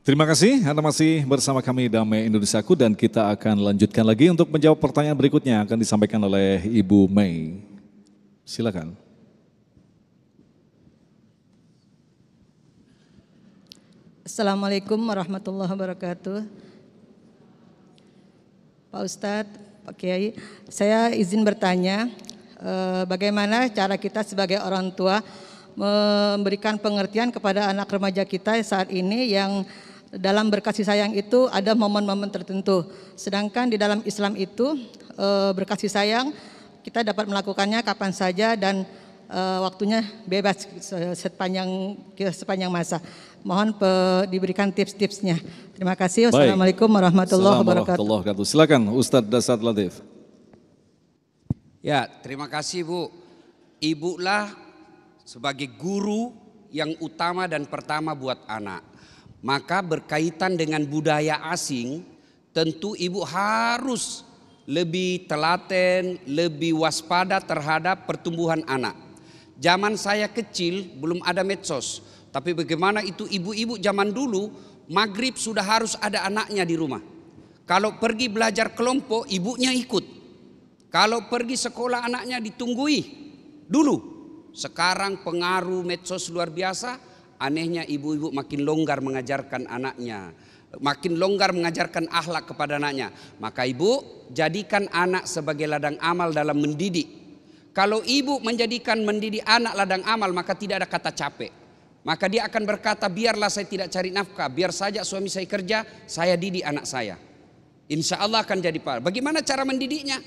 Terima kasih, Anda masih bersama kami Damai Indonesiaku dan kita akan lanjutkan lagi untuk menjawab pertanyaan berikutnya akan disampaikan oleh Ibu Mei. Silakan. Assalamualaikum warahmatullahi wabarakatuh. Pak Ustadz, Pak Kiai, saya izin bertanya, bagaimana cara kita sebagai orang tua memberikan pengertian kepada anak remaja kita saat ini yang dalam berkasih sayang itu ada momen-momen tertentu. Sedangkan di dalam Islam itu berkasih sayang kita dapat melakukannya kapan saja dan waktunya bebas sepanjang masa. Mohon diberikan tips-tipsnya. Terima kasih. Wassalamualaikum warahmatullahi wabarakatuh. Silakan Ustadz Dasat Latif. Ya, terima kasih Bu. Ibu lah sebagai guru yang utama dan pertama buat anak. Maka berkaitan dengan budaya asing, tentu ibu harus lebih telaten, lebih waspada terhadap pertumbuhan anak. Zaman saya kecil belum ada medsos, tapi bagaimana itu ibu-ibu zaman dulu, maghrib sudah harus ada anaknya di rumah. Kalau pergi belajar kelompok, ibunya ikut. Kalau pergi sekolah anaknya ditunggui dulu. Sekarang pengaruh medsos luar biasa. Anehnya ibu-ibu makin longgar mengajarkan anaknya, makin longgar mengajarkan akhlak kepada anaknya. Maka ibu jadikan anak sebagai ladang amal dalam mendidik. Kalau ibu menjadikan mendidik anak ladang amal, maka tidak ada kata capek. Maka dia akan berkata, biarlah saya tidak cari nafkah, biar saja suami saya kerja, saya didik anak saya. Insya Allah akan jadi pahala. Bagaimana cara mendidiknya?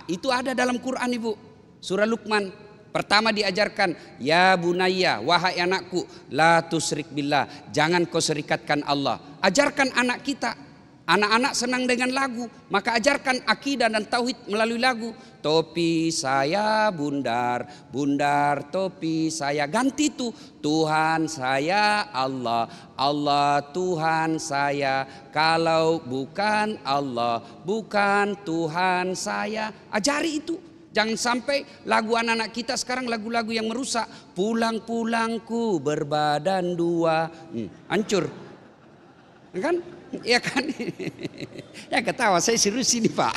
Itu ada dalam Quran ibu. Surah Luqman. Pertama diajarkan, ya bunayya, wahai anakku, la tusyrik billah, jangan kau serikatkan Allah. Ajarkan anak kita. Anak-anak senang dengan lagu, maka ajarkan akidah dan tauhid melalui lagu. Topi saya bundar, bundar topi saya. Ganti itu, Tuhan saya Allah, Allah Tuhan saya. Kalau bukan Allah, bukan Tuhan saya. Ajari itu. Jangan sampai lagu anak-anak kita sekarang lagu-lagu yang merusak. Pulang-pulangku berbadan dua. Hancur. Kan? Ya kan? Ya ketawa, saya serius ini Pak.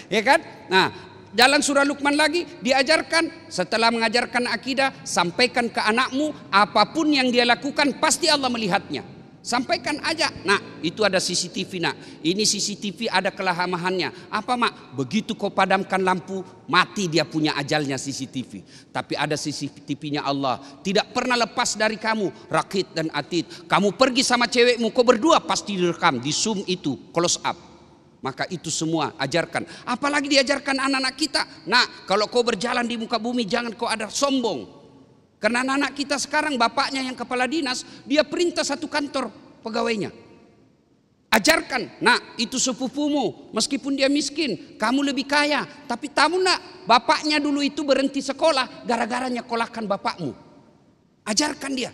Ya kan? Nah, jalan surah Luqman lagi diajarkan. Setelah mengajarkan akidah, sampaikan ke anakmu apapun yang dia lakukan pasti Allah melihatnya. Sampaikan aja. Nah, itu ada CCTV nak. Ini CCTV ada kelemahannya. Apa mak? Begitu kau padamkan lampu, mati dia punya ajalnya CCTV. Tapi ada CCTV-nya Allah. Tidak pernah lepas dari kamu. Rakit dan Atid. Kamu pergi sama cewekmu, kau berdua pasti direkam. Di zoom itu, close up. Maka itu semua ajarkan. Apalagi diajarkan anak-anak kita. Nah, kalau kau berjalan di muka bumi, jangan kau ada sombong. Karena anak-anak kita sekarang bapaknya yang kepala dinas, dia perintah satu kantor pegawainya. Ajarkan, nah itu sepupumu, meskipun dia miskin, kamu lebih kaya. Tapi tahu nak, bapaknya dulu itu berhenti sekolah, gara-gara nyekolahkan bapakmu. Ajarkan dia,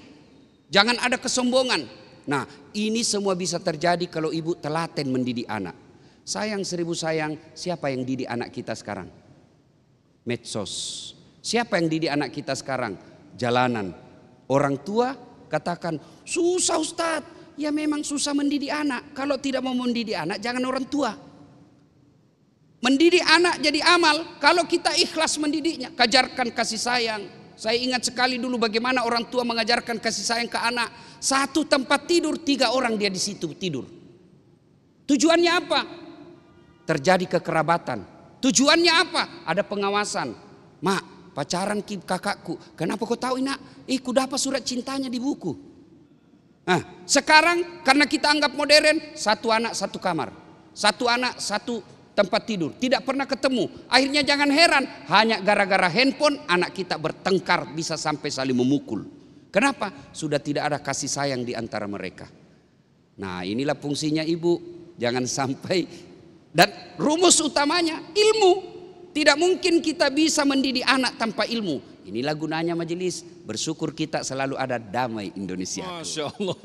jangan ada kesombongan. Nah ini semua bisa terjadi kalau ibu telaten mendidik anak. Sayang seribu sayang, siapa yang didik anak kita sekarang? Medsos. Siapa yang didik anak kita sekarang? Jalanan. Orang tua katakan, susah Ustadz. Ya memang susah mendidik anak. Kalau tidak mau mendidik anak, jangan orang tua. Mendidik anak jadi amal kalau kita ikhlas mendidiknya. Ajarkan kasih sayang. Saya ingat sekali dulu bagaimana orang tua mengajarkan kasih sayang ke anak. Satu tempat tidur, 3 orang dia di situ tidur. Tujuannya apa? Terjadi kekerabatan. Tujuannya apa? Ada pengawasan. Mak, pacaran kakakku. Kenapa kau tahu nak? Ku dapat surat cintanya di buku. Nah, sekarang karena kita anggap modern, 1 anak 1 kamar. 1 anak 1 tempat tidur. Tidak pernah ketemu. Akhirnya jangan heran, hanya gara-gara handphone anak kita bertengkar bisa sampai saling memukul. Kenapa? Sudah tidak ada kasih sayang di antara mereka. Nah, inilah fungsinya ibu. Jangan sampai, dan rumus utamanya ilmu. Tidak mungkin kita bisa mendidik anak tanpa ilmu. Inilah gunanya majelis. Bersyukur kita selalu ada Damai Indonesia. Masya Allah.